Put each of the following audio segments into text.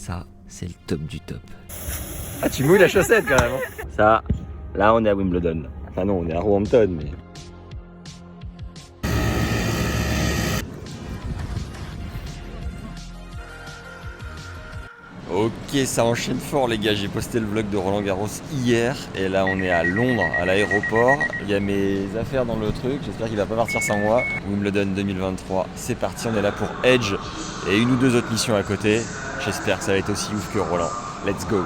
Ça, c'est le top du top. Ah, tu mouilles la chaussette quand même. Ça, là on est à Wimbledon. Enfin non, on est à Roehampton, mais... Ok, ça enchaîne fort les gars, j'ai posté le vlog de Roland Garros hier et là on est à Londres, à l'aéroport. Il y a mes affaires dans le truc, j'espère qu'il va pas partir sans moi. Wimbledon 2023, c'est parti, on est là pour Edge et une ou deux autres missions à côté. J'espère que ça va être aussi ouf que Roland. Let's go!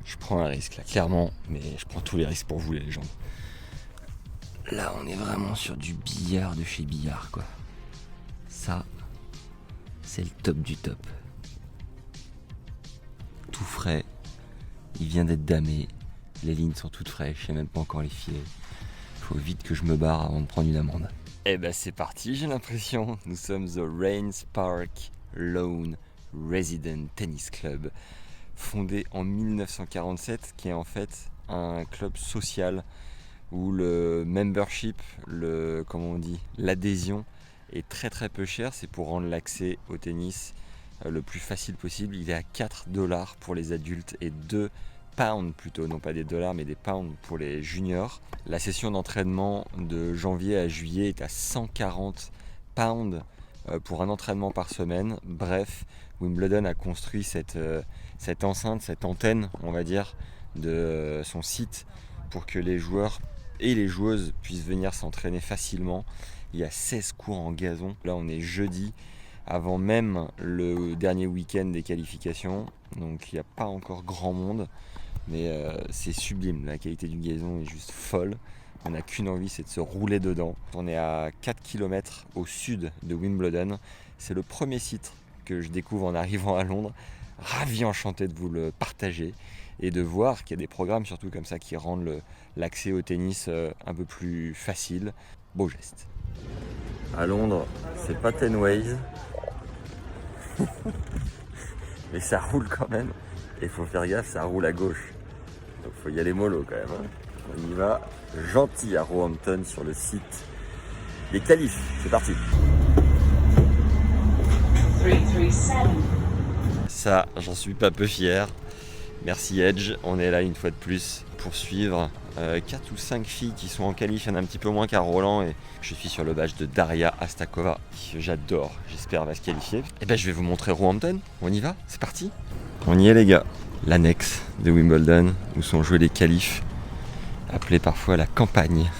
Je prends un risque là, clairement, mais je prends tous les risques pour vous les légendes. Là, on est vraiment sur du billard de chez Billard, quoi. Ça, c'est le top du top. Tout frais. Il vient d'être damé. Les lignes sont toutes fraîches, je sais même pas encore les filer. Faut vite que je me barre avant de prendre une amende. Eh ben c'est parti, j'ai l'impression. Nous sommes au Rains Park Lawn Resident Tennis Club, fondé en 1947, qui est en fait un club social où le membership, l'adhésion est très très peu cher. C'est pour rendre l'accès au tennis le plus facile possible. Il est à 4 $ pour les adultes et 2 pounds plutôt, non pas des dollars mais des pounds pour les juniors. La session d'entraînement de janvier à juillet est à 140 pounds pour un entraînement par semaine. Bref, Wimbledon a construit cette enceinte, cette antenne, on va dire, de son site pour que les joueurs et les joueuses puissent venir s'entraîner facilement. Il y a 16 cours en gazon. Là, on est jeudi, avant même le dernier week-end des qualifications. Donc, il n'y a pas encore grand monde. Mais c'est sublime. La qualité du gazon est juste folle. On n'a qu'une envie, c'est de se rouler dedans. On est à 4 km au sud de Wimbledon. C'est le premier site que je découvre en arrivant à Londres. Ravi, enchanté de vous le partager et de voir qu'il y a des programmes surtout comme ça qui rendent l'accès au tennis un peu plus facile. Beau geste. À Londres, c'est pas Ten Ways, mais ça roule quand même. Et il faut faire gaffe, ça roule à gauche. Donc faut y aller mollo quand même. Hein. On y va gentil à Roehampton sur le site des qualifs. C'est parti. 337. Ça, j'en suis pas peu fier. Merci Edge, on est là une fois de plus pour suivre 4 ou 5 filles qui sont en qualif, il y en a un petit peu moins qu'à Roland et je suis sur le badge de Daria Astakova, que j'adore, j'espère va se qualifier. Et ben je vais vous montrer Roehampton, on y va, c'est parti. On y est les gars, l'annexe de Wimbledon où sont joués les qualifs, appelés parfois la campagne,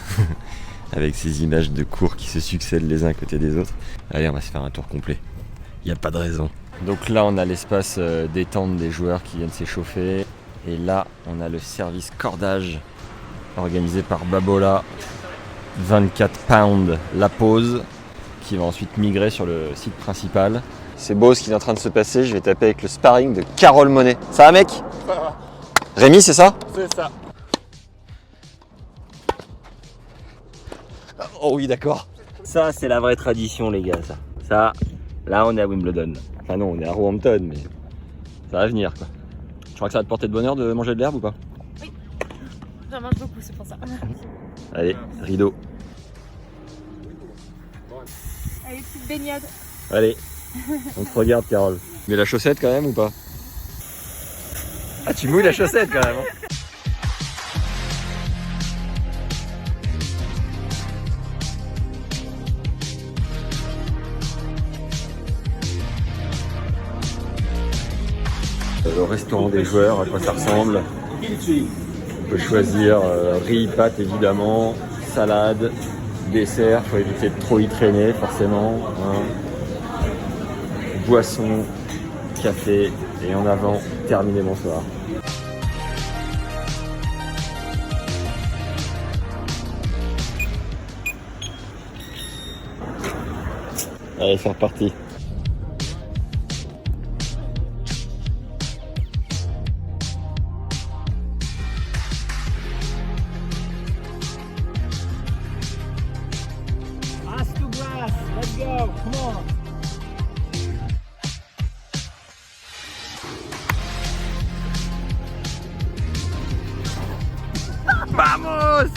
avec ces images de cours qui se succèdent les uns à côté des autres. Allez, on va se faire un tour complet, il n'y a pas de raison. Donc là on a l'espace détente des joueurs qui viennent s'échauffer et là on a le service cordage organisé par Babola, 24 pounds la pause, qui va ensuite migrer sur le site principal. C'est beau ce qui est en train de se passer, je vais taper avec le sparring de Carole Monet. Ça va mec? Ça va. Rémi c'est ça? C'est ça. Oh oui d'accord. Ça c'est la vraie tradition les gars ça. Ça, là on est à Wimbledon. Enfin non, on est à Roehampton, mais ça va venir quoi. Tu crois que ça va te porter de bonheur de manger de l'herbe ou pas? Oui, j'en mange beaucoup, c'est pour ça. Allez, rideau. Allez, petite baignade. Allez, on se regarde Carole. Tu mets la chaussette quand même ou pas? Ah tu mouilles la chaussette quand même hein. Le restaurant des joueurs, à quoi ça ressemble. On peut choisir riz, pâtes évidemment, salade, dessert, faut éviter de trop y traîner forcément. Hein. Boisson, café et en avant, terminé bonsoir. Allez, c'est reparti. Let's go. Come on. Vamos!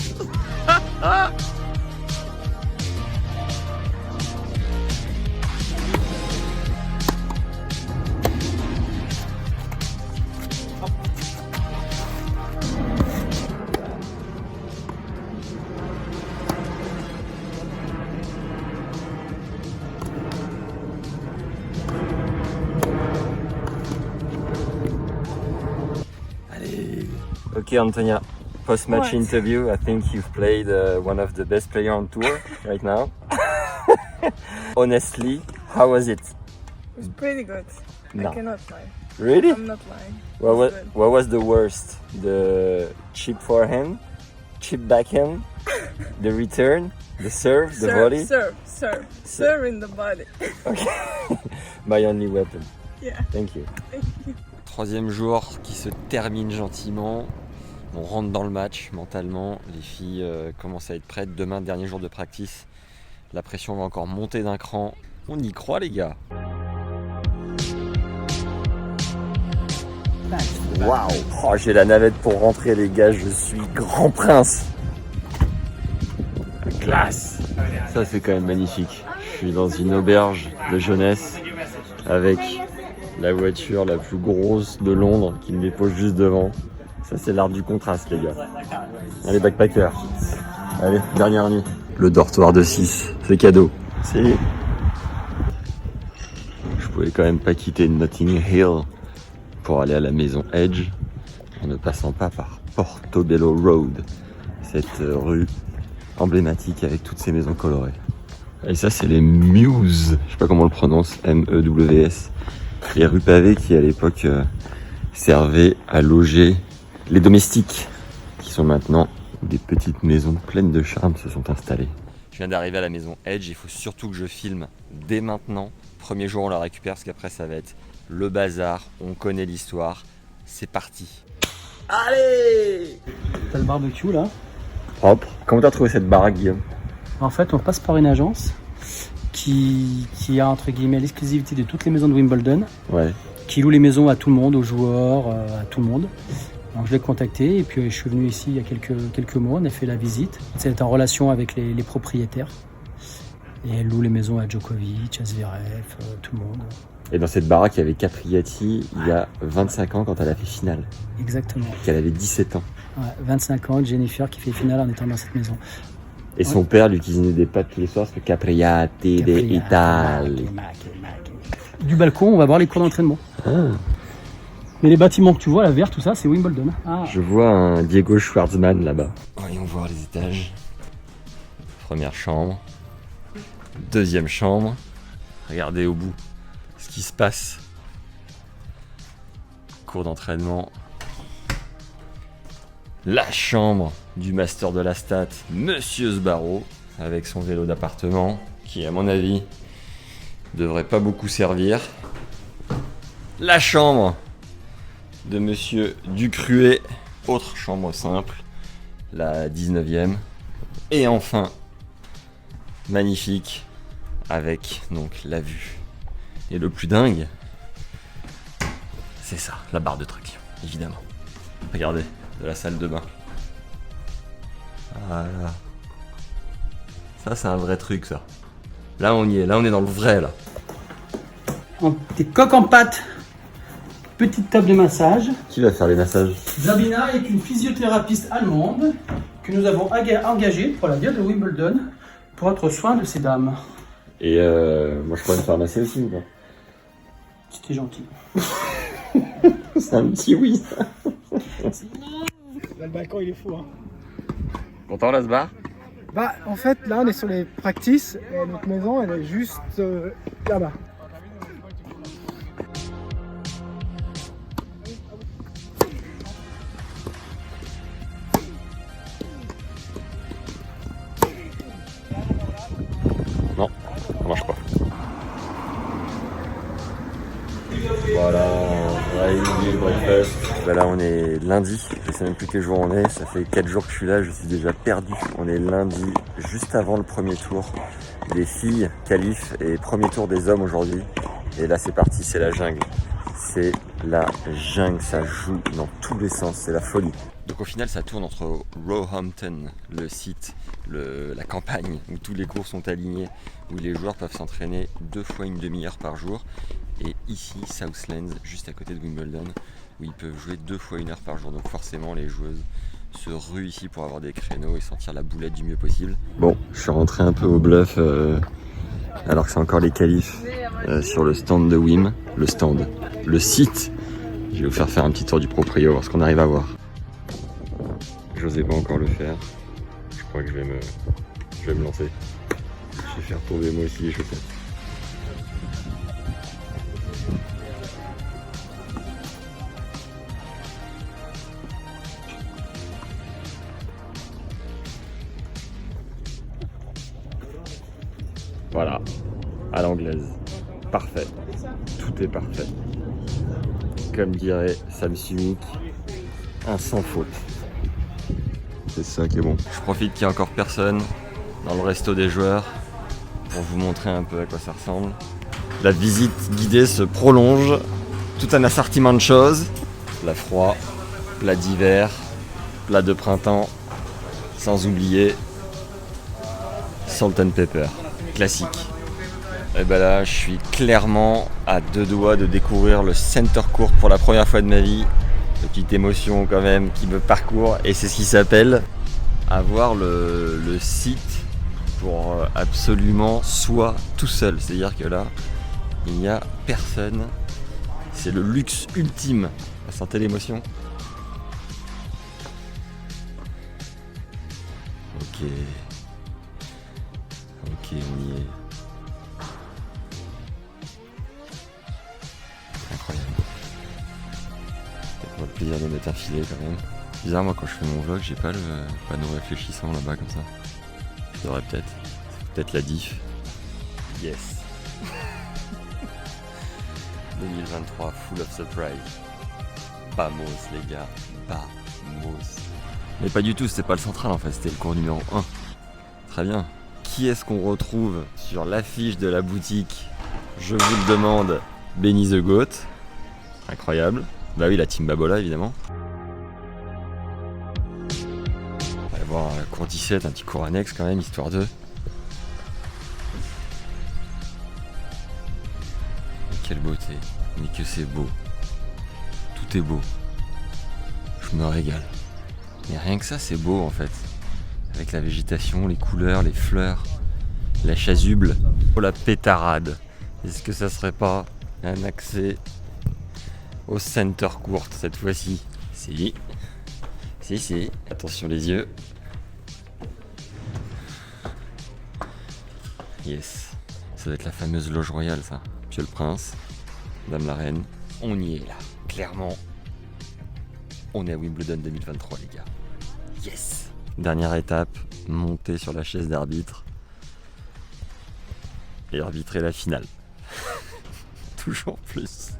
Ok Antonia, post-match What? interview. I think you've played one of the best players on tour right now. Honestly, how was it? It's pretty good. No. I cannot lie. Really? I'm not lying. What was the worst? The chip forehand, chip backhand, the return, the serve, the volley? Serve in the body. My only weapon. Yeah. Thank you. Troisième jour qui se termine gentiment. On rentre dans le match mentalement. Les filles commencent à être prêtes. Demain, dernier jour de practice. La pression va encore monter d'un cran. On y croit, les gars. Waouh! Oh, j'ai la navette pour rentrer, les gars. Je suis grand prince. Classe! Ça, c'est quand même magnifique. Je suis dans une auberge de jeunesse avec la voiture la plus grosse de Londres qui me dépose juste devant. Ça, c'est l'art du contraste, les gars. Allez, backpacker. Allez, dernière nuit. Le dortoir de 6, c'est cadeau. Si. Je pouvais quand même pas quitter Notting Hill pour aller à la maison Edge en ne passant pas par Portobello Road, cette rue emblématique avec toutes ces maisons colorées. Et ça, c'est les Mews, je sais pas comment on le prononce, M-E-W-S. Les rues pavées qui, à l'époque, servaient à loger les domestiques, qui sont maintenant des petites maisons pleines de charme se sont installées. Je viens d'arriver à la maison Edge, il faut surtout que je filme dès maintenant. Premier jour, on la récupère, parce qu'après, ça va être le bazar, on connaît l'histoire. C'est parti. Allez! T'as le barbecue là. Propre. Comment t'as trouvé cette baraque, Guillaume? En fait, on passe par une agence qui a entre guillemets l'exclusivité de toutes les maisons de Wimbledon, Ouais. qui loue les maisons à tout le monde, aux joueurs, à tout le monde. Donc je l'ai contacté et puis je suis venu ici il y a quelques mois, on a fait la visite. C'est en relation avec les propriétaires. Et elle loue les maisons à Djokovic, à Zverev, tout le monde. Et dans cette baraque, il y avait Capriati il y a 25 ans quand elle a fait finale. Exactement. Qu'elle avait 17 ans. Ouais, 25 ans, Jennifer qui fait finale en étant dans cette maison. Et son père lui cuisinait des pâtes tous les soirs, parce que Capriati de Italie. Du balcon, on va voir les cours d'entraînement. Ah. Mais les bâtiments que tu vois, la verte, tout ça, c'est Wimbledon. Ah. Je vois un Diego Schwartzmann là-bas. Voyons voir les étages. Première chambre. Deuxième chambre. Regardez au bout ce qui se passe. Cours d'entraînement. La chambre du master de la stat, Monsieur Sbarro, avec son vélo d'appartement, qui à mon avis devrait pas beaucoup servir. La chambre de Monsieur Ducruet, autre chambre simple, la 19e. Et enfin, magnifique, avec donc la vue. Et le plus dingue, c'est ça, la barre de traction, évidemment. Regardez, de la salle de bain. Voilà. Ça, c'est un vrai truc, ça. Là, on y est. Là, on est dans le vrai, là. Des coques en pâte. Petite table de massage. Qui va faire les massages? Zabina est une physiothérapeute allemande que nous avons engagée pour la ville de Wimbledon pour être soin de ces dames. Et moi, je pourrais me faire masser aussi, ou pas? C'était gentil. C'est un petit oui, ça. Là, le balcon, il est fou. Hein. Content, là, ce bar? Bah, en fait, là, on est sur les practices et notre maison, elle est juste là-bas. Non, ça marche pas. Voilà, on a oublié le breakfast. Bah là on est lundi, je sais même plus quel jour on est, ça fait 4 jours que je suis là, je suis déjà perdu. On est lundi, juste avant le premier tour des filles, qualif, et premier tour des hommes aujourd'hui. Et là c'est parti, c'est la jungle. C'est la jungle, ça joue dans tous les sens, c'est la folie. Donc au final ça tourne entre Roehampton, le site, la campagne où tous les cours sont alignés, où les joueurs peuvent s'entraîner 2 fois une demi-heure par jour, et ici Southlands, juste à côté de Wimbledon, où ils peuvent jouer 2 fois 1 heure par jour. Donc forcément les joueuses se ruent ici pour avoir des créneaux et sortir la boulette du mieux possible. Bon, je suis rentré un peu au bluff alors que c'est encore les qualifs sur le stand de Wim, le site. Je vais vous faire un petit tour du proprio, voir ce qu'on arrive à voir. J'osais pas encore le faire. Je crois que je vais me lancer. Je vais faire tomber moi aussi les chaussettes. Voilà, à l'anglaise. Parfait. Tout est parfait. Comme dirait Sam Sumik, un sans faute. C'est ça qui est bon. Je profite qu'il n'y a encore personne dans le resto des joueurs pour vous montrer un peu à quoi ça ressemble. La visite guidée se prolonge. Tout un assortiment de choses. Plat froid, plat d'hiver, plat de printemps, sans oublier salt and pepper. Classique. Et ben là, je suis clairement à 2 doigts de découvrir le center court pour la première fois de ma vie. Petite émotion quand même qui me parcourt, et c'est ce qui s'appelle avoir le site pour absolument soi tout seul. C'est-à-dire que là, il n'y a personne. C'est le luxe ultime. Vous sentez l'émotion? Ok, on y est. Incroyable. Ça le plaisir de mettre un filet quand même. Bizarre, moi quand je fais mon vlog, j'ai pas le panneau réfléchissant là-bas comme ça. Je devrais peut-être. C'est peut-être la diff. Yes. 2023, full of surprise. Vamos les gars, vamos. Mais pas du tout, c'était pas le central en fait, c'était le cours numéro 1. Très bien. Qui est-ce qu'on retrouve sur l'affiche de la boutique? Je vous le demande, Benny the Goat. Incroyable. Bah oui, la team Babola évidemment. On va aller voir cours 17, un petit cours annexe quand même, histoire de. Quelle beauté, mais que c'est beau. Tout est beau. Je me régale. Mais rien que ça, c'est beau en fait. Avec la végétation, les couleurs, les fleurs, la chasuble. Oh la pétarade. Est-ce que ça serait pas un accès au center court cette fois-ci? Si. Si. Attention les yeux. Yes. Ça doit être la fameuse loge royale ça. Monsieur le Prince, Madame la Reine. On y est là. Clairement. On est à Wimbledon 2023 les gars. Yes. Dernière étape, monter sur la chaise d'arbitre et arbitrer la finale. Toujours plus.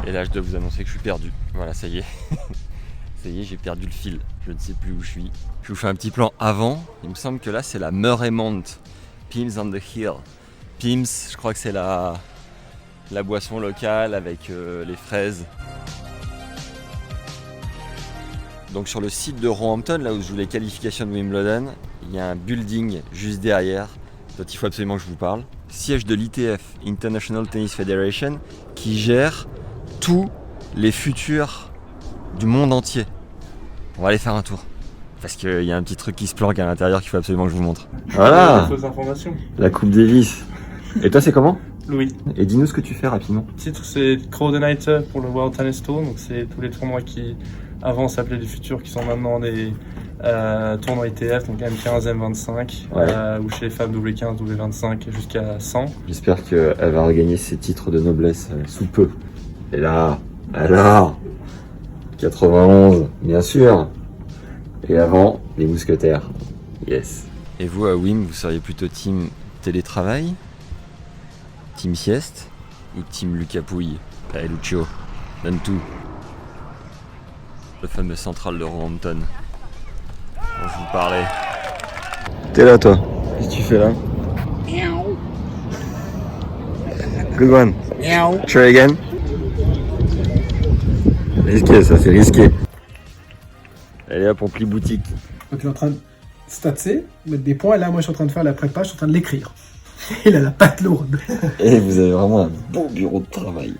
Et là je dois vous annoncer que je suis perdu. Voilà, ça y est. Ça y est, j'ai perdu le fil. Je ne sais plus où je suis. Je vous fais un petit plan avant. Il me semble que là c'est la Murraymont. Pimm's on the Hill. Pimm's, je crois que c'est la boisson locale avec les fraises. Donc sur le site de Roehampton, là où je joue les qualifications de Wimbledon, il y a un building juste derrière dont il faut absolument que je vous parle. Siège de l'ITF, International Tennis Federation, qui gère tous les futurs du monde entier. On va aller faire un tour. Parce qu'il y a un petit truc qui se planque à l'intérieur qu'il faut absolument que je vous montre. Voilà, Fausses informations. la Coupe Davis. Et toi c'est comment? Louis. Et dis-nous ce que tu fais rapidement. Le titre c'est Coordinator pour le World Tennis Tour, donc c'est tous les tournois qui avant s'appelaient du futur, qui sont maintenant des tournois ITF, donc M15, M25, Ouais. ou chez les femmes W15, W25 jusqu'à 100. J'espère qu'elle va regagner ses titres de noblesse sous peu. Et là, alors 91, bien sûr. Et avant, les mousquetaires. Yes. Et vous, à Wim, vous seriez plutôt team télétravail, team sieste ou team Lucas Pouille? Allez, Lucio, donne tout. Le fameux central de Roehampton dont je vous parlais. T'es là, toi? Qu'est-ce que tu fais là? Good one. Try again. Risqué, ça, c'est risqué. Allez hop, on plie boutique. Donc il est en train de statser, mettre des points, et là moi je suis en train de faire la prépa, je suis en train de l'écrire. Il a la patte lourde. Et vous avez vraiment un bon bureau de travail.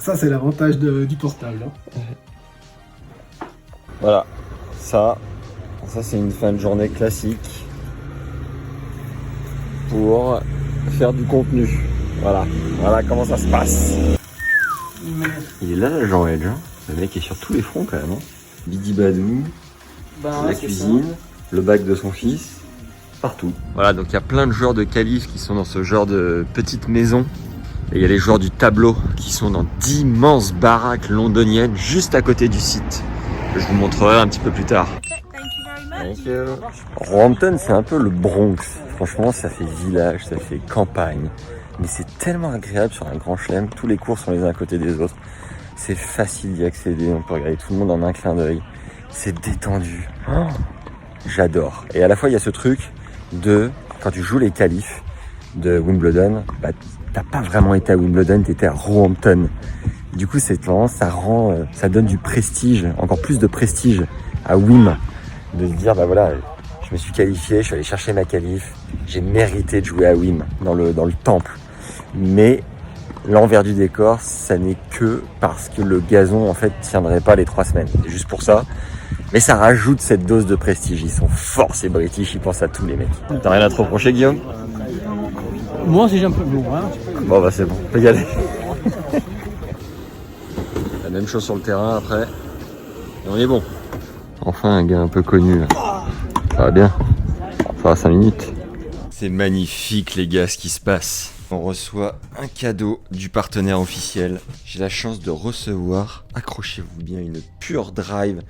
Ça c'est l'avantage du portable. Hein. Voilà, ça c'est une fin de journée classique pour faire du contenu. Voilà comment ça se passe. Il est là l'agent Edge, hein. Le mec est sur tous les fronts quand même. Hein. Bidi Badou, la cuisine, le bac de son fils, partout. Voilà, donc il y a plein de joueurs de qualif qui sont dans ce genre de petite maison. Et il y a les joueurs du tableau qui sont dans d'immenses baraques londoniennes juste à côté du site. Que je vous montrerai un petit peu plus tard. Thank you. Roehampton, c'est un peu le Bronx. Franchement, ça fait village, ça fait campagne. Mais c'est tellement agréable sur un grand chelem. Tous les cours sont les uns à côté des autres. C'est facile d'y accéder. On peut regarder tout le monde en un clin d'œil. C'est détendu. Oh, j'adore. Et à la fois, il y a ce truc de, quand tu joues les qualifs de Wimbledon, bah, t'as pas vraiment été à Wimbledon, t'étais à Roehampton. Du coup, c'est vraiment, ça donne du prestige, encore plus de prestige à Wim, de se dire, bah voilà, je me suis qualifié, je suis allé chercher ma qualif, j'ai mérité de jouer à Wim dans le temple. Mais l'envers du décor, ça n'est que parce que le gazon, en fait, tiendrait pas les 3 semaines. C'est juste pour ça. Mais ça rajoute cette dose de prestige. Ils sont forts, ces British, ils pensent à tous les mecs. T'as rien à te reprocher, Guillaume? Moi, si j'ai un peu lourd. Hein. Bon, bah c'est bon, on peut y aller. La même chose sur le terrain après. Et on est bon. Enfin, un gars un peu connu. Là. Ça va bien. Ça va 5 minutes. C'est magnifique, les gars, ce qui se passe. On reçoit un cadeau du partenaire officiel. J'ai la chance de recevoir, accrochez-vous bien, une Pure Drive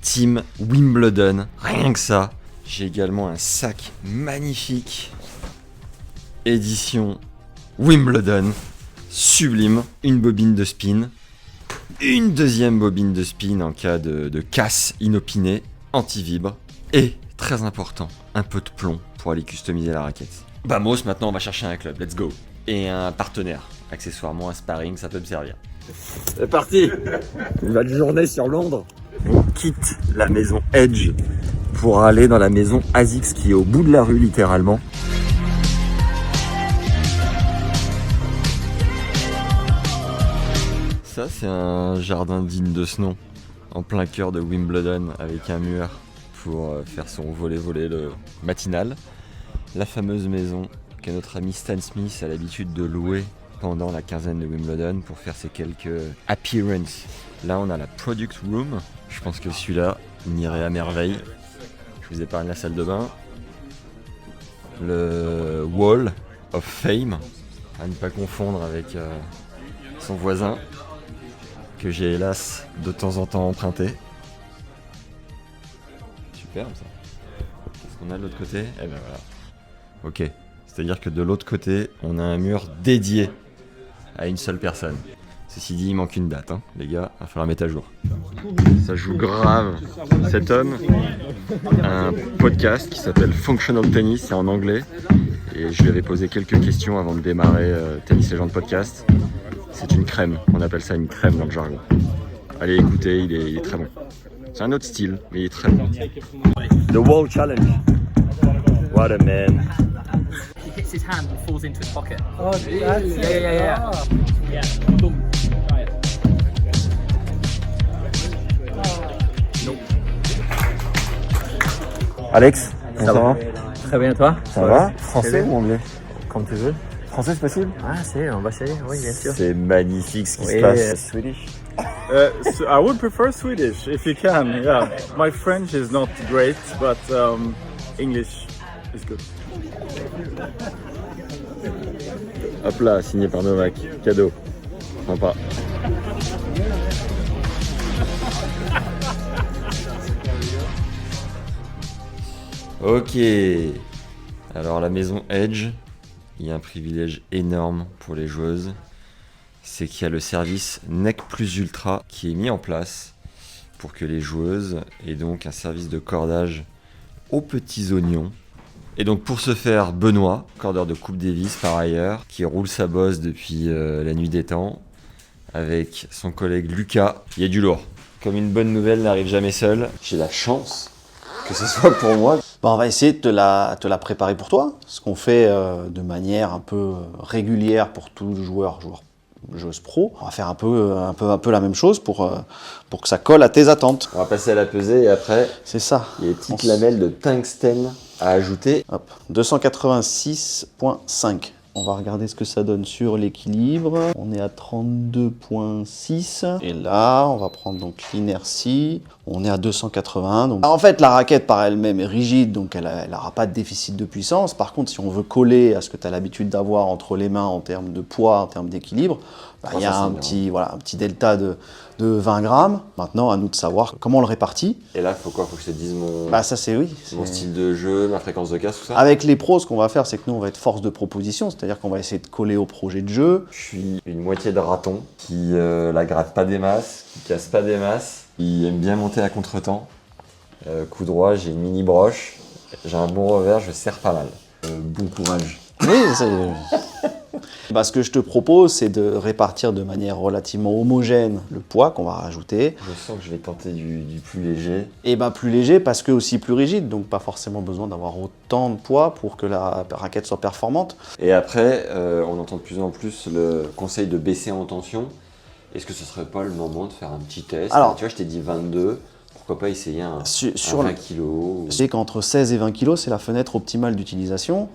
Team Wimbledon. Rien que ça. J'ai également un sac magnifique. Édition Wimbledon. Sublime. Une bobine de spin. Une deuxième bobine de spin en cas de casse inopinée. Anti-vibre. Et, très important, un peu de plomb pour aller customiser la raquette. Vamos, maintenant on va chercher un club. Let's go. Et un partenaire. Accessoirement un sparring, ça peut me servir. C'est parti. Une belle journée sur Londres. On quitte la maison Edge pour aller dans la maison Asics qui est au bout de la rue littéralement. Ça c'est un jardin digne de ce nom, en plein cœur de Wimbledon avec un mur pour faire son volley le matinal. La fameuse maison que notre ami Stan Smith a l'habitude de louer pendant la quinzaine de Wimbledon pour faire ses quelques appearances. Là on a la Product Room, je pense que celui-là il irait à merveille. Je vous épargne la salle de bain. Le Wall of Fame, à ne pas confondre avec son voisin, que j'ai hélas de temps en temps emprunté. Superbe ça. Qu'est-ce qu'on a de l'autre côté? Eh ben voilà. Ok. C'est-à-dire que de l'autre côté, on a un mur dédié à une seule personne. Ceci dit, il manque une date, hein. Les gars, il va falloir mettre à jour. Ça joue grave. Cet homme a un podcast qui s'appelle Functional Tennis, c'est en anglais. Et je lui avais posé quelques questions avant de démarrer Tennis Legend Podcast. C'est une crème, on appelle ça une crème dans le jargon. Allez écoutez, il est très bon. C'est un autre style, mais il est très bon. The Wall Challenge. What a man. He hits his hand and falls into his pocket. Oh, that's Yeah. Boom. Try it. Alex, ça va? Très bien, toi? Ça va? Français ou anglais? Comme tu veux. Français c'est possible? Ah, on va essayer, oui, bien sûr. C'est magnifique ce qui se Oui. passe. Swedish? So I would prefer Swedish if you can. Yeah, my French is not great, but English is good. Hop là, signé par Novak. Cadeau. Sympa. Ok. Alors la maison Edge, il y a un privilège énorme pour les joueuses. C'est qu'il y a le service Nec Plus Ultra qui est mis en place pour que les joueuses aient donc un service de cordage aux petits oignons Et donc pour ce faire, Benoît, cordeur de Coupe Davis par ailleurs, qui roule sa bosse depuis la nuit des temps, avec son collègue Lucas. Il y a du lourd. Comme une bonne nouvelle n'arrive jamais seule, j'ai la chance que ce soit pour moi. On va essayer de te la préparer pour toi, ce qu'on fait de manière un peu régulière pour tous les joueuses pro. On va faire un peu la même chose pour que ça colle à tes attentes. On va passer à la pesée et après, c'est ça. Il y a des petites lamelles de tungstène à ajouter. Hop, 286.5. On va regarder ce que ça donne sur l'équilibre. On est à 32.6. Et là, on va prendre donc l'inertie. On est à 281. Donc... En fait, la raquette par elle-même est rigide, donc elle n'aura pas de déficit de puissance. Par contre, si on veut coller à ce que tu as l'habitude d'avoir entre les mains en termes de poids, en termes d'équilibre, il y a un petit delta de 20 grammes. Maintenant, à nous de savoir comment on le répartit. Et là, il faut quoi? Faut que je te dise mon style de jeu, ma fréquence de casse, tout ça? Avec les pros, ce qu'on va faire, c'est que nous, on va être force de proposition, c'est-à-dire qu'on va essayer de coller au projet de jeu. Je suis une moitié de raton qui la gratte pas des masses, qui casse pas des masses, qui aime bien monter à contre-temps. Coup droit, j'ai une mini broche, j'ai un bon revers, je serre pas mal. Bon courage. Oui, ce que je te propose, c'est de répartir de manière relativement homogène le poids qu'on va rajouter. Je sens que je vais tenter du plus léger. Et plus léger parce que aussi plus rigide, donc pas forcément besoin d'avoir autant de poids pour que la raquette soit performante. Et après, on entend de plus en plus le conseil de baisser en tension. Est-ce que ce serait pas le moment de faire un petit test? Alors, tu vois, je t'ai dit 22. Pourquoi pas essayer un 20 kg Je sais qu'entre 16 et 20 kg, c'est la fenêtre optimale d'utilisation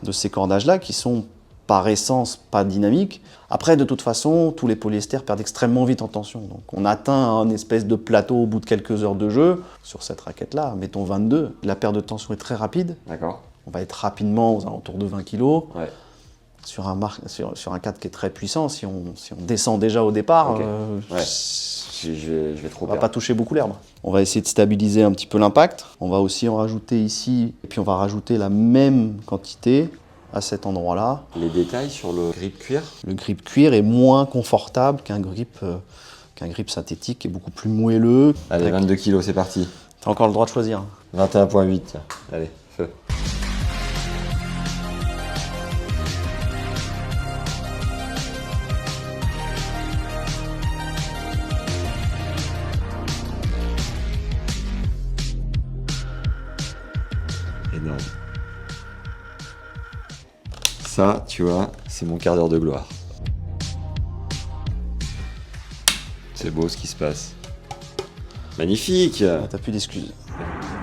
de ces cordages-là qui sont par essence pas dynamiques. Après, de toute façon, tous les polyesters perdent extrêmement vite en tension. Donc on atteint un espèce de plateau au bout de quelques heures de jeu. Sur cette raquette-là, mettons 22, la perte de tension est très rapide. D'accord. On va être rapidement aux alentours de 20 kg. Ouais. Sur un cadre qui est très puissant, si on descend déjà au départ, je vais trop on va pas toucher beaucoup l'herbe. On va essayer de stabiliser un petit peu l'impact. On va aussi en rajouter ici, et puis on va rajouter la même quantité à cet endroit-là. Les détails sur le grip cuir? Le grip cuir est moins confortable qu'un grip synthétique, qui est beaucoup plus moelleux. Allez, 22 kg, c'est parti. Tu as encore le droit de choisir. 21,8, tiens. Allez, feu. Énorme. Ça, tu vois, c'est mon quart d'heure de gloire. C'est beau ce qui se passe. Magnifique! T'as plus d'excuses.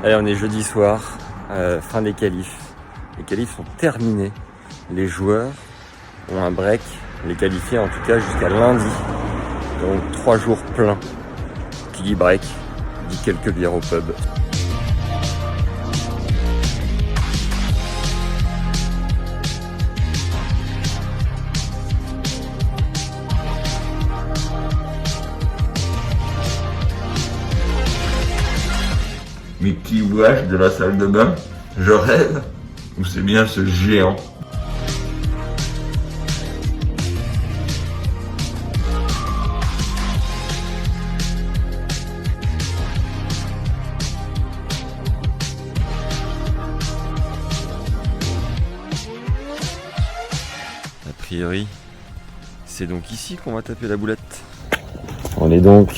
Allez, on est jeudi soir, fin des qualifs. Les qualifs sont terminés. Les joueurs ont un break, les qualifiés en tout cas jusqu'à lundi. Donc 3 jours pleins. Qui dit break, dit quelques bières au pub. Mes petits wash de la salle de bain, je rêve, ou c'est bien ce géant? A priori, c'est donc ici qu'on va taper la boulette. On est donc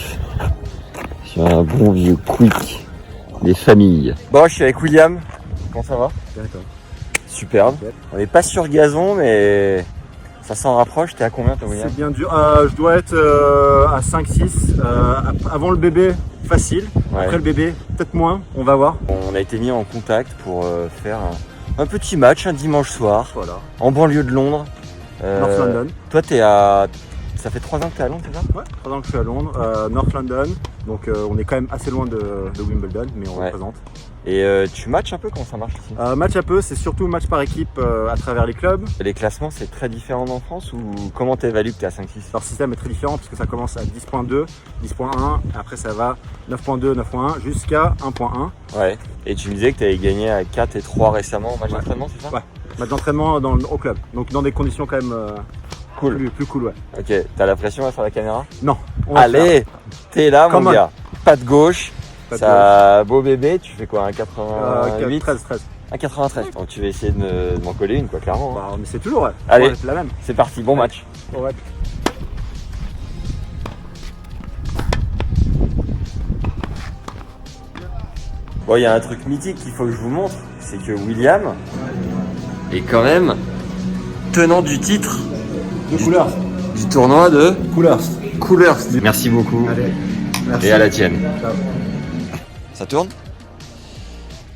sur un bon vieux quick des familles. Bon, je suis avec William. Comment ça va? D'accord. Superbe. On n'est pas sur gazon, mais ça s'en rapproche. T'es à combien, toi, William? C'est bien dur. Je dois être à 5-6. Avant le bébé, facile. Ouais. Après le bébé, peut-être moins. On va voir. On a été mis en contact pour faire un petit match un dimanche soir. Voilà. En banlieue de Londres. North London. Toi, t'es à... Ça fait 3 ans que tu es à Londres, c'est ça? Ouais, 3 ans que je suis à Londres, North London. Donc on est quand même assez loin de Wimbledon, mais on représente. Et tu matches un peu? Comment ça marche ici? Match un peu, c'est surtout match par équipe à travers les clubs. Les classements, c'est très différent en France ou comment tu évalues que tu es à 5-6? Leur système est très différent parce que ça commence à 10.2, 10.1, après ça va 9.2, 9.1 jusqu'à 1.1. Ouais, et tu me disais que tu avais gagné à 4 et 3 récemment en match d'entraînement, c'est ça? Ouais, match d'entraînement au club, donc dans des conditions quand même... Cool. Plus cool, ouais. Ok, t'as la pression là sur la caméra? Non. Allez, t'es là, mon gars. Pas de gauche. Ça, beau bébé, tu fais quoi, un 88? 13. 1,93. Donc tu vas essayer de m'en coller une, quoi, clairement. Bah, mais c'est toujours, ouais. Allez, Ouais, la même. c'est parti, bon match. Ouais. Bon, il y a un truc mythique qu'il faut que je vous montre, c'est que William est quand même tenant du titre du tournoi de Coolers. Merci beaucoup. Allez, merci. Et à la tienne. Ciao. Ça tourne?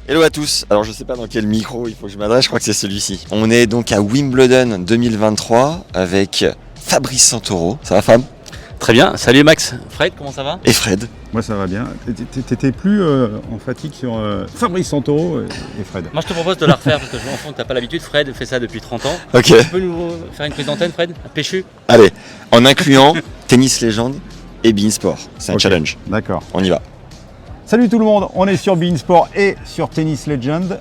Hello à tous. Alors je sais pas dans quel micro il faut que je m'adresse, je crois que c'est celui-ci. On est donc à Wimbledon 2023 avec Fabrice Santoro. Ça va Fab? Très bien, salut Max. Fred, comment ça va? Et Fred? Moi ça va bien. T'étais plus en fatigue sur Fabrice Santoro et Fred. Moi je te propose de la refaire parce que je me rends compte que t'as pas l'habitude. Fred fait ça depuis 30 ans. Ok. Tu peux nous faire une prise d'antenne, Fred? Péchu? Allez, en incluant Tennis Legend et Beansport. C'est un challenge. D'accord. On y va. Salut tout le monde, on est sur Beansport et sur Tennis Legend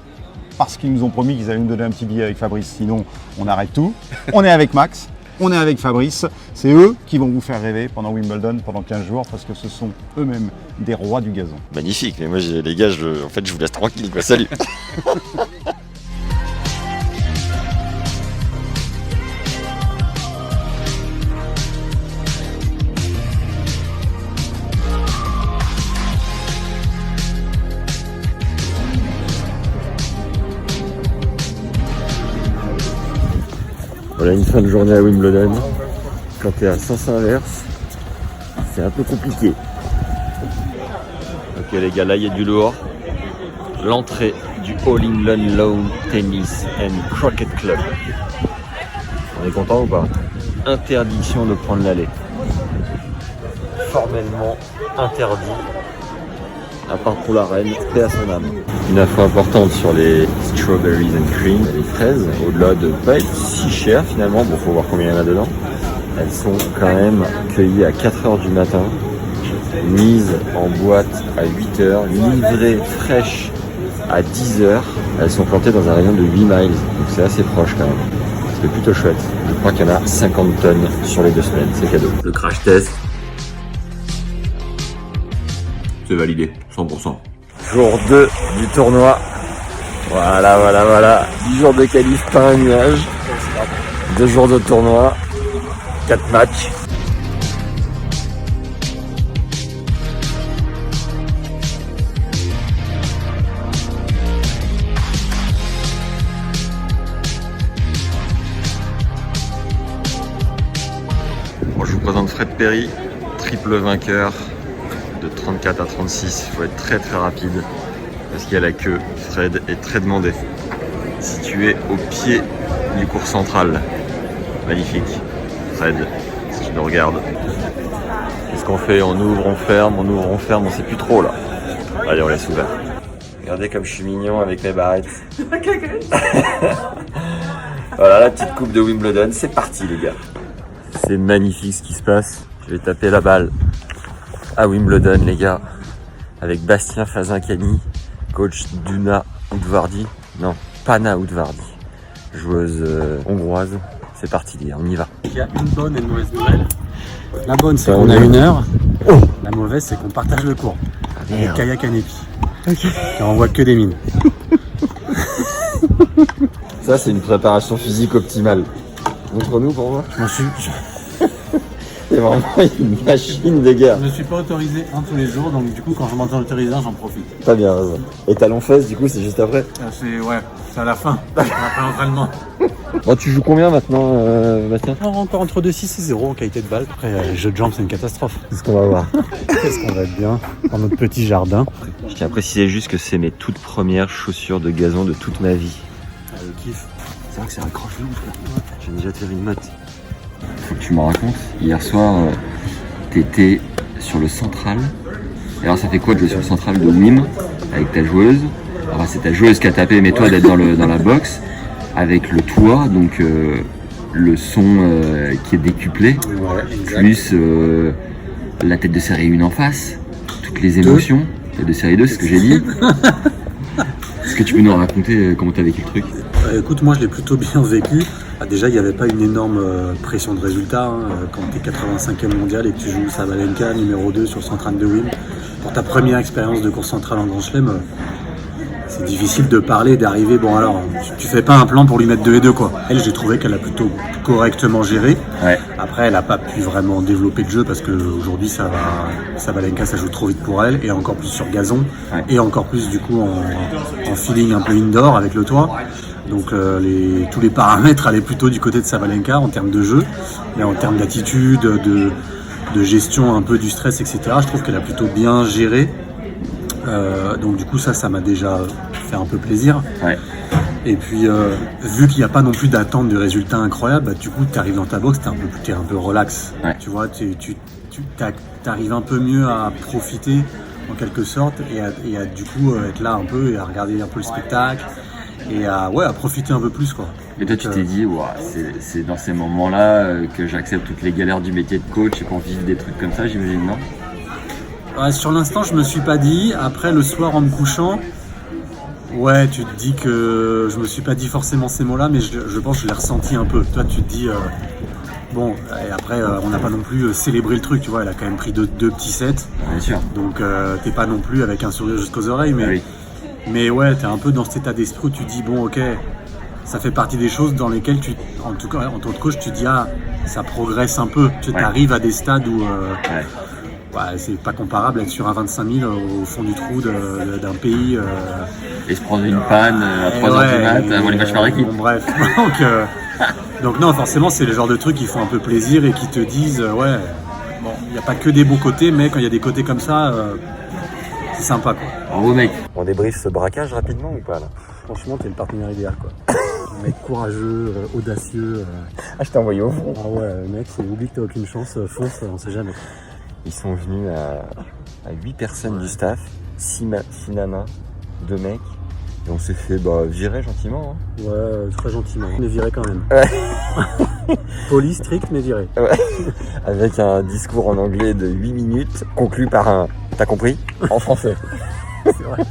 parce qu'ils nous ont promis qu'ils allaient nous donner un petit billet avec Fabrice, sinon on arrête tout. On est avec Max, on est avec Fabrice, c'est eux qui vont vous faire rêver pendant Wimbledon, pendant 15 jours, parce que ce sont eux-mêmes des rois du gazon. Magnifique, mais moi les gars, en fait je vous laisse tranquille quoi, salut. Voilà une fin de journée à Wimbledon. Quand tu es à sens inverse, c'est un peu compliqué. Ok les gars, là il y a du lourd. L'entrée du All England Lawn Tennis and Croquet Club. On est content ou pas? Interdiction de prendre l'allée. Formellement interdit. À part pour la reine, paix à son âme. Une info importante sur les strawberries and cream, les fraises, au-delà de pas être si cher finalement, bon faut voir combien il y en a dedans. Elles sont quand même cueillies à 4h du matin, mises en boîte à 8h, livrées fraîches à 10h. Elles sont plantées dans un rayon de 8 miles, donc c'est assez proche quand même. C'est plutôt chouette. Je crois qu'il y en a 50 tonnes sur les 2 semaines, c'est cadeau. Le crash test. C'est validé, 100%. Jour 2 du tournoi. Voilà. 10 jours de qualif, pas un nuage. 2 jours de tournoi. 4 matchs. Bon, je vous présente Fred Perry, triple vainqueur. De 34 à 36, il faut être très rapide parce qu'il y a la queue. Fred est très demandé. Situé au pied du cours central. Magnifique. Fred, si tu nous regardes. Qu'est-ce qu'on fait? On ouvre, on ferme, on sait plus trop là. Allez, on laisse ouvert. Regardez comme je suis mignon avec mes barrettes. Voilà la petite coupe de Wimbledon, c'est parti les gars. C'est magnifique ce qui se passe. Je vais taper la balle à Wimbledon les gars, avec Bastien Fazincani, coach d'Una Udvardi, non, Pana Udvardi, joueuse hongroise. C'est parti les gars, on y va. Il y a une bonne et une mauvaise nouvelle. La bonne c'est qu'on a 1 heure, la mauvaise c'est qu'on partage le cours avec Kaya Kanepi, qui envoie que des mines. Ça c'est une préparation physique optimale. Montre-nous pour voir. C'est vraiment une machine de guerre. Je ne suis pas autorisé tous les jours, donc du coup quand je m'entends autorisé, j'en profite. T'as bien raison. Et talon fesse du coup c'est juste après? C'est à la fin, après l'entraînement. Bon, tu joues combien maintenant Bastien? Encore entre 2-6 et 0 en qualité de balle. Après les jeux de jambes c'est une catastrophe. Qu'est-ce qu'on va voir? Qu'est-ce qu'on va être bien dans notre petit jardin. Je tiens à préciser juste que c'est mes toutes premières chaussures de gazon de toute ma vie. Le kiff. C'est vrai que c'est accroche-le. J'ai déjà tiré une motte. Faut que tu m'en racontes. Hier soir, t'étais sur le central. Et alors ça fait quoi de jouer sur le central de Wim avec ta joueuse? Alors c'est ta joueuse qui a tapé, mais toi d'être dans la box avec le toit, donc le son qui est décuplé, plus la tête de série 1 en face, toutes les émotions. Tête de série 2, c'est ce que j'ai dit. Est-ce que tu peux nous raconter comment t'as vécu le truc? Écoute, moi je l'ai plutôt bien vécu. Déjà, il n'y avait pas une énorme pression de résultat. Quand tu es 85e mondial et que tu joues Sabalenka, numéro 2 sur 132 Wim, pour ta première expérience de course centrale en Grand Chelem, c'est difficile de parler, d'arriver. Bon, alors, tu fais pas un plan pour lui mettre 2 et 2, quoi. Elle, j'ai trouvé qu'elle a plutôt correctement géré. Ouais. Après, elle a pas pu vraiment développer le jeu parce qu'aujourd'hui, Sabalenka, ça joue trop vite pour elle, et encore plus sur gazon, et encore plus, du coup, en feeling un peu indoor avec le toit. Donc, tous les paramètres allaient plutôt du côté de Sabalenka en termes de jeu, mais en termes d'attitude, de gestion un peu du stress, etc. Je trouve qu'elle a plutôt bien géré. Donc du coup ça m'a déjà fait un peu plaisir. Ouais. Et puis vu qu'il n'y a pas non plus d'attente de résultats incroyables, bah, du coup tu arrives dans ta box, t'es un peu relax. Ouais. Tu vois, tu arrives un peu mieux à profiter en quelque sorte et à du coup être là un peu et à regarder un peu le spectacle et à profiter un peu plus, quoi. Et toi, tu t'es dit, c'est dans ces moments-là que j'accepte toutes les galères du métier de coach et qu'on vive des trucs comme ça, j'imagine, non? Ouais, sur l'instant, je me suis pas dit. Après, le soir, en me couchant, tu te dis que je me suis pas dit forcément ces mots-là, mais je pense que je l'ai ressenti un peu. Toi, tu te dis, bon, et après, on n'a pas non plus célébré le truc, tu vois. Elle a quand même pris deux petits sets. Bien sûr. Donc, t'es pas non plus avec un sourire jusqu'aux oreilles, mais, oui. Mais ouais, t'es un peu dans cet état d'esprit où tu te dis, bon, ok, ça fait partie des choses dans lesquelles en tout cas, en tant que coach, tu te dis, ça progresse un peu. Tu arrives à des stades où. C'est pas comparable d'être sur un 25 000 au fond du trou d'un pays. Et se prendre une panne à 3h du mat avant les matchs par équipe. Bref, donc non, forcément, c'est le genre de trucs qui font un peu plaisir et qui te disent, il n'y a pas que des beaux côtés, mais quand il y a des côtés comme ça, c'est sympa, quoi. Bravo, mec. On débriefe ce braquage rapidement ou pas, là? Franchement, t'es le partenaire idéal, quoi. Un mec courageux, audacieux. Je t'ai envoyé au fond. Ah ouais, mec, oublie que t'as aucune chance, fonce, on sait jamais. Ils sont venus à 8 personnes du staff, 6 nanas, 2 mecs, et on s'est fait virer gentiment. Hein. Ouais, très gentiment, mais viré quand même. Ouais. Poli, strict, mais viré. Ouais. Avec un discours en anglais de 8 minutes, conclu par un « t'as compris ?» en français. C'est vrai.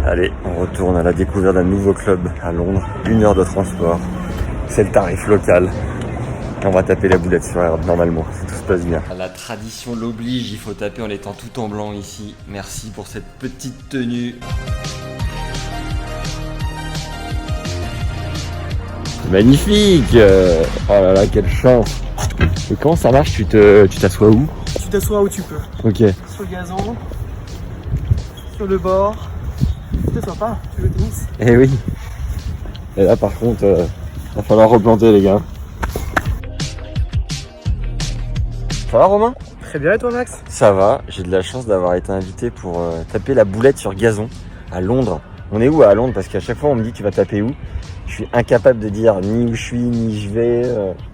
Allez, on retourne à la découverte d'un nouveau club à Londres. 1 heure de transport. C'est le tarif local. Et on va taper la boulette sur Air normalement, si tout se passe bien. La tradition l'oblige, il faut taper en étant tout en blanc ici. Merci pour cette petite tenue. Magnifique! Oh là là, quelle chance! Et comment ça marche? Tu t'assois où? Tu t'assois où tu peux. Ok. Sur le gazon, sur le bord. Tu t'assois pas, tu joues au tennis. Eh oui. Et là par contre, va falloir replanter les gars. Ça va Romain? Très bien, et toi Max? Ça va, j'ai de la chance d'avoir été invité pour taper la boulette sur gazon à Londres. On est où à Londres? Parce qu'à chaque fois on me dit tu vas taper où? Je suis incapable de dire ni où je suis, ni je vais.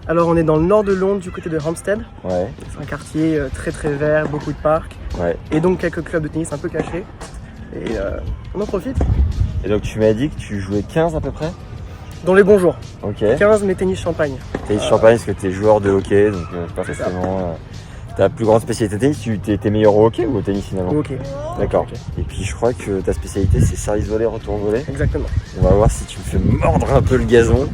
Alors on est dans le nord de Londres, du côté de Hampstead. Ouais. C'est un quartier très très vert, beaucoup de parcs. Ouais. Et donc quelques clubs de tennis un peu cachés. Et on en profite. Et donc tu m'as dit que tu jouais 15 à peu près? Dans les bons jours. Ok. 15 mais tennis champagne. Tennis champagne parce que t'es joueur de hockey, donc pas forcément... Ta plus grande spécialité de tennis, t'es meilleur au hockey ou au tennis finalement? Au hockey. D'accord. Et puis je crois que ta spécialité c'est service volé, retour volé. Exactement. On va voir si tu me fais mordre un peu le gazon.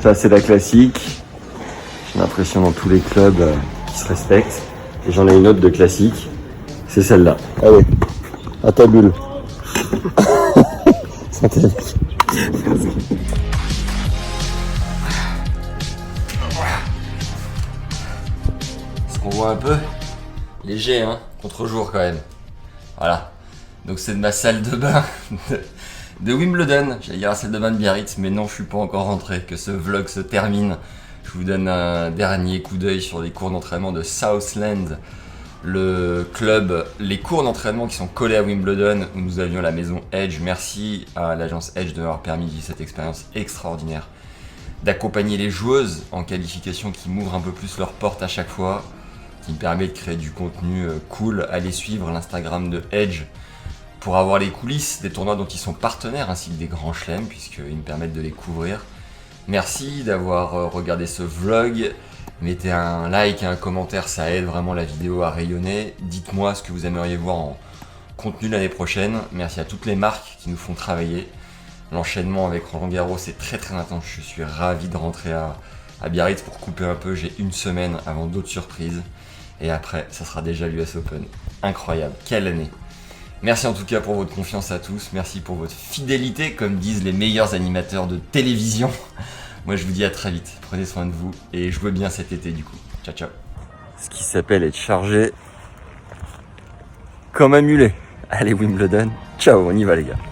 Ça c'est la classique, j'ai l'impression dans tous les clubs qui se respectent. Et j'en ai une autre de classique, c'est celle-là. Allez, à ta bulle. Synthétique. Est-ce qu'on voit un peu? Léger hein, contre-jour quand même. Voilà. Donc c'est de ma salle de bain de Wimbledon. J'allais dire la salle de bain de Biarritz, mais non, je suis pas encore rentré, que ce vlog se termine. Je vous donne un dernier coup d'œil sur les cours d'entraînement de Southland, le club, les cours d'entraînement qui sont collés à Wimbledon, où nous avions la maison Edge. Merci à l'agence Edge de m'avoir permis de vivre cette expérience extraordinaire, d'accompagner les joueuses en qualification qui m'ouvrent un peu plus leurs portes à chaque fois, qui me permet de créer du contenu cool. Allez suivre l'Instagram de Edge pour avoir les coulisses des tournois dont ils sont partenaires, ainsi que des grands chelems, puisqu'ils me permettent de les couvrir. Merci d'avoir regardé ce vlog. Mettez un like et un commentaire, ça aide vraiment la vidéo à rayonner. Dites-moi ce que vous aimeriez voir en contenu l'année prochaine. Merci à toutes les marques qui nous font travailler. L'enchaînement avec Roland Garros est très très intense. Je suis ravi de rentrer à Biarritz pour couper un peu. J'ai une semaine avant d'autres surprises. Et après, ça sera déjà l'US Open. Incroyable, quelle année! Merci en tout cas pour votre confiance à tous. Merci pour votre fidélité, comme disent les meilleurs animateurs de télévision. Moi, je vous dis à très vite. Prenez soin de vous et jouez bien cet été du coup. Ciao, ciao. Ce qui s'appelle être chargé comme un mulet. Allez Wimbledon, ciao, on y va les gars.